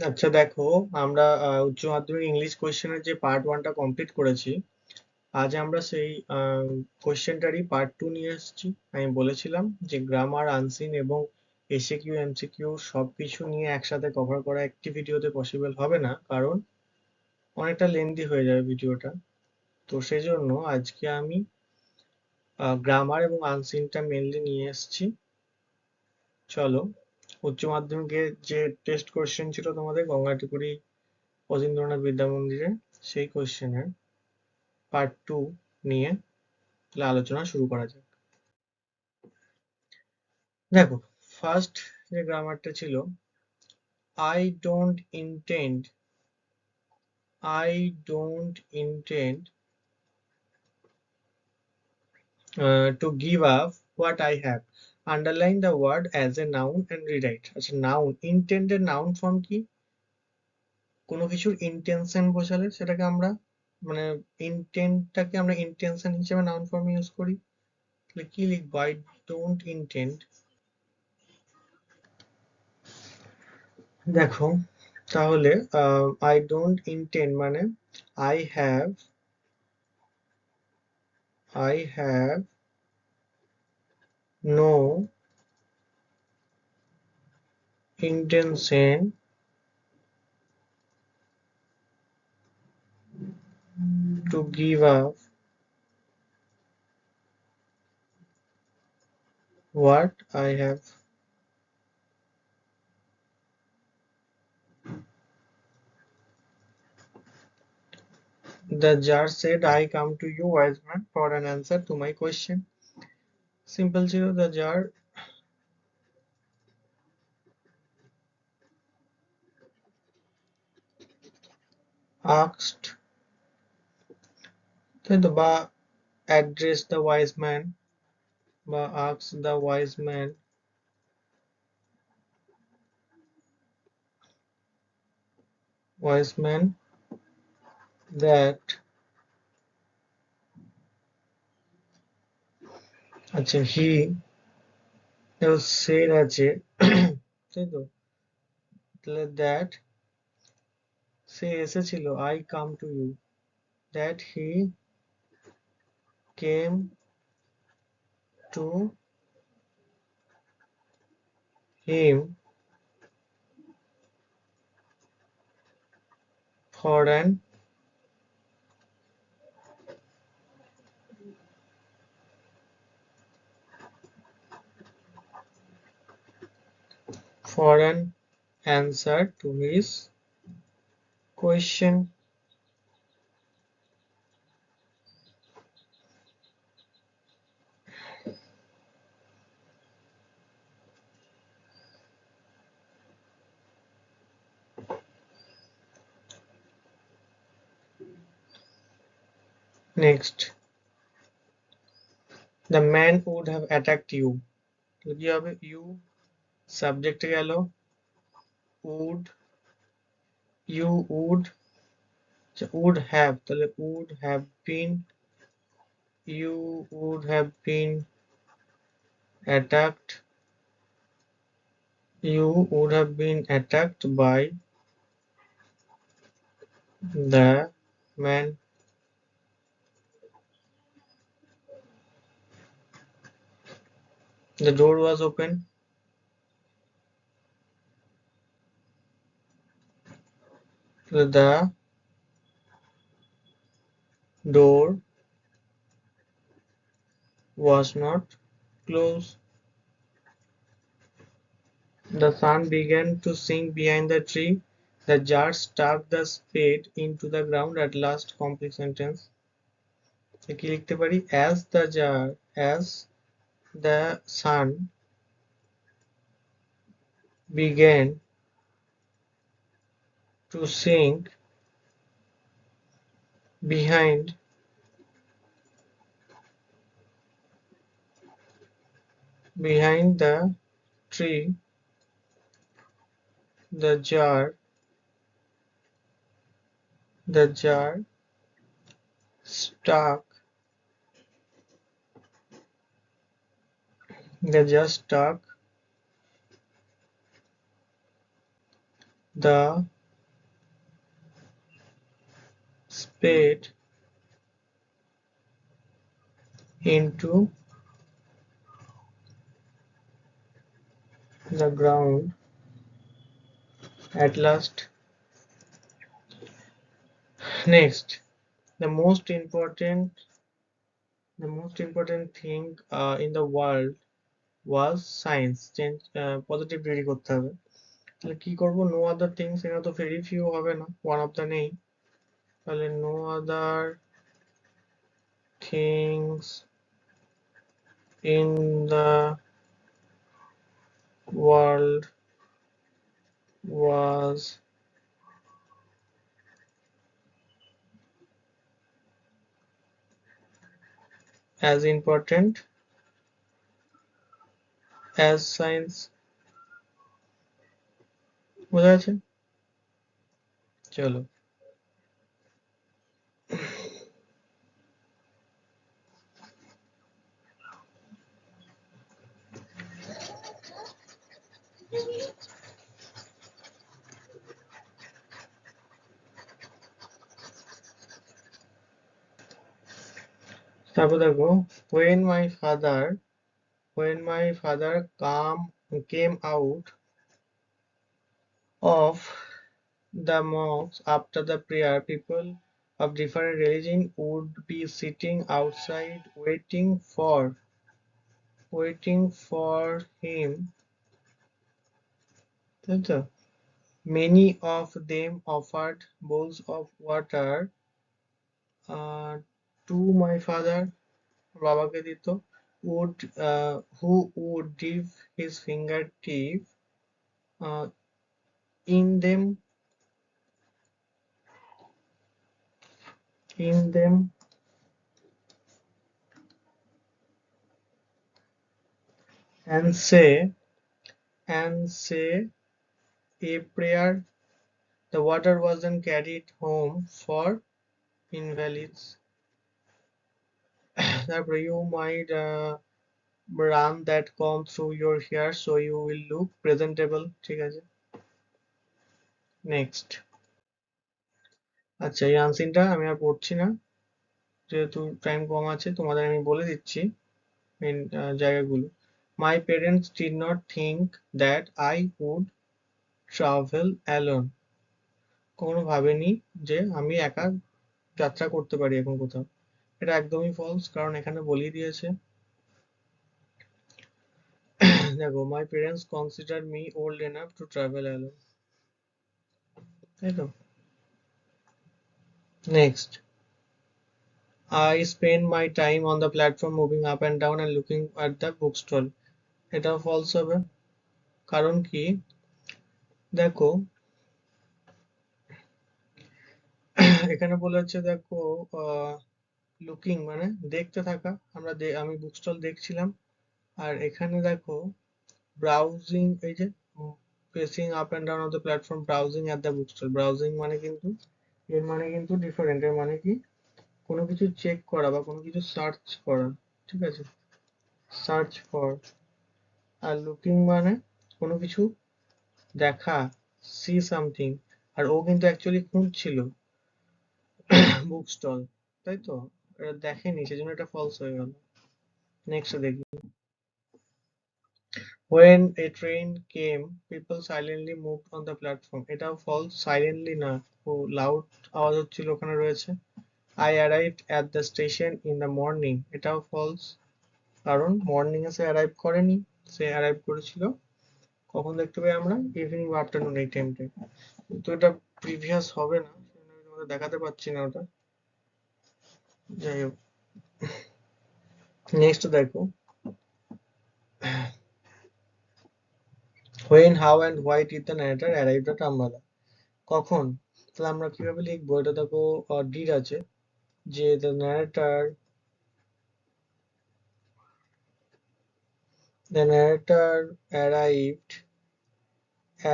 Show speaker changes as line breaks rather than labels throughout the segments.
আচ্ছা দেখো, আমরা উচ্চ মাধ্যমিক ইংলিশ কোয়েশ্চেনের যে পার্ট ওয়ানটা কমপ্লিট করেছি। আজ আমরা সেই কোয়েশ্চেনটারই পার্ট টু নিয়ে এসেছি। আমি বলেছিলাম যে গ্রামার, আনসিন এবং এসএকিউ এমসিকিউ সবকিছু নিয়ে একসাথে কভার করা একটি ভিডিওতে পসিবল হবে না, কারণ অনেকটা লেন্দি হয়ে যাবে ভিডিওটা। তো সেই জন্য আজকে আমি গ্রামার এবং আনসিনটা মেনলি নিয়ে এসেছি। চলো, উচ্চ মাধ্যমিকের যে টেস্ট কোয়েশ্চেন ছিল তোমাদের গঙ্গাটিপুরি অতীন্দ্রনাথ বিদ্যা মন্দিরে, সেই কোয়েশ্চেনের পার্ট টু নিয়ে তাহলে আলোচনা শুরু করা যাক। দেখো, ফার্স্ট যে গ্রামারটা ছিল, I don't intend, I don't intend to give up what I have, underline the word as a noun and rewrite. আচ্ছা, নাউন, ইন্টেন্ডের নাউন ফর্ম কি? কোনো কিছুর ইন্টেনশন বোঝালে সেটাকে আমরা, মানে ইন্টেন্টটাকে আমরা ইন্টেনশন হিসেবে নাউন ফর্মে ইউজ করি। তাহলে কি লিখবো? I don't intend. দেখো, তাহলে আই ডোন্ট ইন্টেন্ড মানে I have, I have no intention to give up what I have. The judge said, I come to you, wise man, for an answer to my question. Simple ছিল, the judge asked, তাই তো, বা address the wise man, বা ask the wise man that, আচ্ছা, he said আছে, তাই তো, তাহলে that সে এসেছিল, I come to you, that he came to him for an answer to his question. Next, the man would have attacked you. তো কি হবে? You সাবজেক্টে গেল, would, you would, would have, তাহলে would have been, you would have been attacked, you would have been attacked by the man. The door was open. The door was not closed. The sun began to sink behind the tree. The jar stuck the spade into the ground. At last, complex sentence. কি লিখতে পারি? As the sun began to sink behind the tree, the jar stuck the jar stuck the spade into the ground at last. Next, the most important thing in the world was science. Change positive ready করতে হবে। তাহলে কি করব? No other things, এখানে তো very few হবে না, one of the নেই। তাহলে no other things in the world was as important as science. বোঝা যাচ্ছে? চলো, তারপর দেখো, when my father came out of the mosque after the prayer, people of different religion would be sitting outside waiting for him, তাই তো? Many of them offered bowls of water uh, to my father, বাবাকে দিত, who would dip his fingertip uh, in them and say a prayer. The water wasn't carried home for invalids. তারপরে, you might run that comb through your hair so you will look presentable. ঠিক আছে, next. আচ্ছা, এই আনসিনটা আমি আর পড়ছি না, যেহেতু time কম আছে, তোমাদের আমি বলে দিচ্ছি মেন জায়গাগুলো। My parents did not think that I would travel alone. কখনো ভাবেনি যে আমি একা যাত্রা করতে পারি এখন কোথাও। এটা একদমই ফলস, কারণ এখানে বলেই দিয়েছে। দেখো, my parents considered me old enough to travel alone, তাই তো? Next, I spend my time on the platform moving up and down and looking at the bookstall. এটাও ফলস হবে, কারণ কি? দেখো, এখানে বলেছে, দেখো, লুকিং মানে দেখতে থাকা, আমি বুক স্টল দেখছিলাম। আর এখানে দেখো, ব্রাউজিং, এই যে pacing up and down of the platform, browsing at the book stall. Browsing মানে কিন্তু, এর মানে কিন্তু ডিফারেন্ট। এর মানে কি? কোনো কিছু চেক করা বা কোনো কিছু সার্চ করা, ঠিক আছে? Search for. আর লুকিং মানে কোনো কিছু দেখা, সি সামথিং। আর ও কিন্তু অ্যাকচুয়ালি খুঁজছিল বুক স্টল, তাই তো? এটা দেখেনি, সেজন্য এটা ফলস হয়ে গেল। নেক্সট দেখি, when a train came people silently moved on the platform. এটাও ফলস, সাইলেন্টলি না, ও লাউড আওয়াজ হচ্ছিল ওখানে রয়েছে। I arrived at the station in the morning. এটাও ফলস, কারণ মর্নিং এ সে অ্যারাইভ করেনি, সে অ্যারাইভ করেছিল কখন দেখতে পাই আমরা? ইভিনিং বা আফটারনুন, এই টাইমটায়। তো এটা প্রিভিয়াস হবে না, সেজন্য আমি তোমাদের দেখাতে পারছি না ওটা। যাই হোক, নেক্সট দেখো, when, how and why did the narrator arrive at Ambala. কখন? তাহলে আমরা কিভাবে লিখবো? এটা দেখো, ডিড আছে, যে the narrator arrived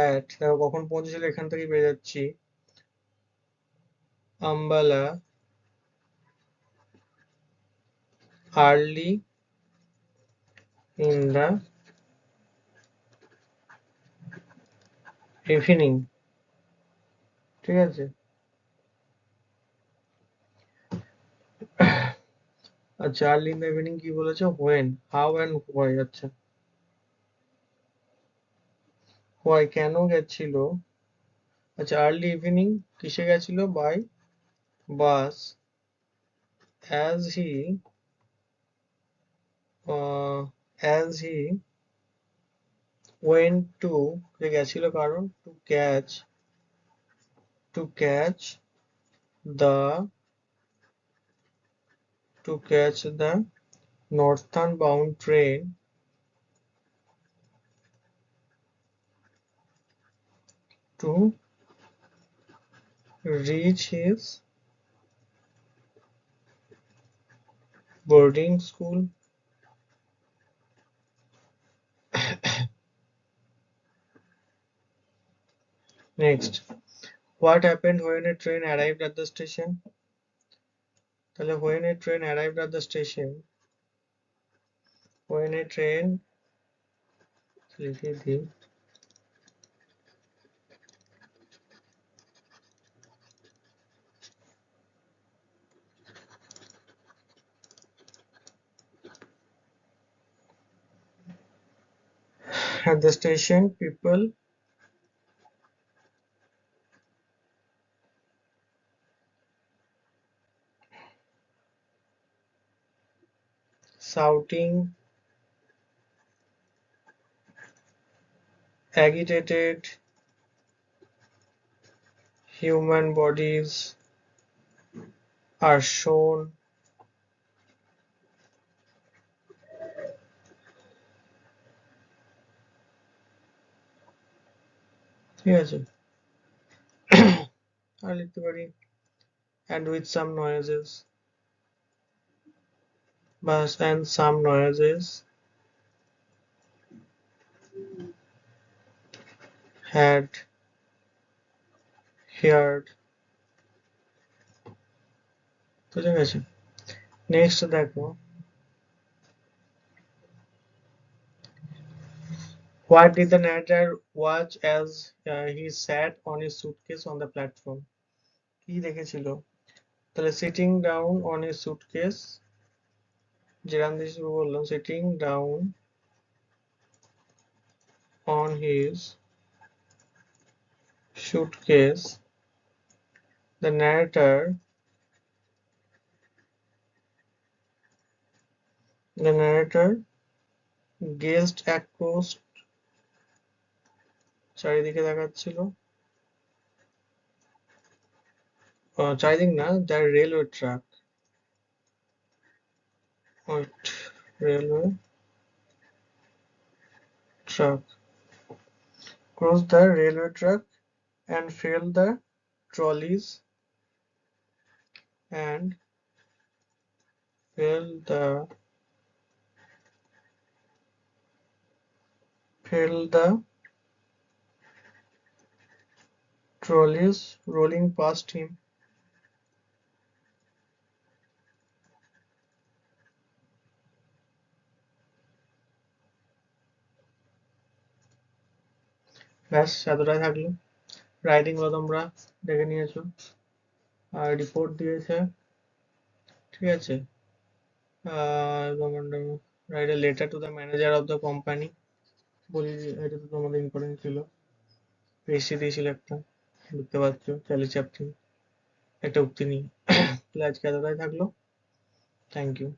at, দেখো কখন পৌঁছেছিল, এখান থেকে পেয়ে যাচ্ছি, Ambala early in the evening. ঠিক আছে। আচ্ছা, আর্লি ইন দ্য ইভিনিং কি বলেছে? When, how and why. আচ্ছা, হোয়াই কেন গেছিল? আচ্ছা, আর্লি ইভিনিং কিসে গেছিল? By bus, as he as he went to, গেছিল কারণ to catch the northern bound train to reach his boarding school. Next, what happened when a train arrived at the station? তাহলে when a train arrived at the station, when a train লিখে দিই, at the station people shouting, agitated, human bodies are shown. ঠিক আছে। আর লিখতে পারি and with some noises, and some noises had heard. বুঝে গেছে। Next দেখো, what did the narrator watch as he sat on his suitcase on the platform? কি দেখেছিল? তাহলে sitting down on his suitcase, যেরকম দিয়ে শুরু করলাম, sitting down on his suitcase, the narrator gazed across, চারিদিকে দেখাচ্ছিল, চারিদিক না, the railway track, wait, railway track, crossed the railway track and filled the trolleys and felt the trolleys rolling past him. ব্যাস এতটাই থাকলো। রাইটিং গুলো তোমরা দেখে নিয়েছো, আর রিপোর্ট দিয়েছে, ঠিক আছে। Write a letter to the manager of the company, বলি এটা তো তোমাদের ইম্পর্টেন্ট ছিল। পেশি দিয়েছিল একটা, বুঝতে পারছো, চার্লি চ্যাপলিন একটা উক্তি নিয়ে। তাহলে আজকে এতটাই থাকলো, থ্যাংক ইউ।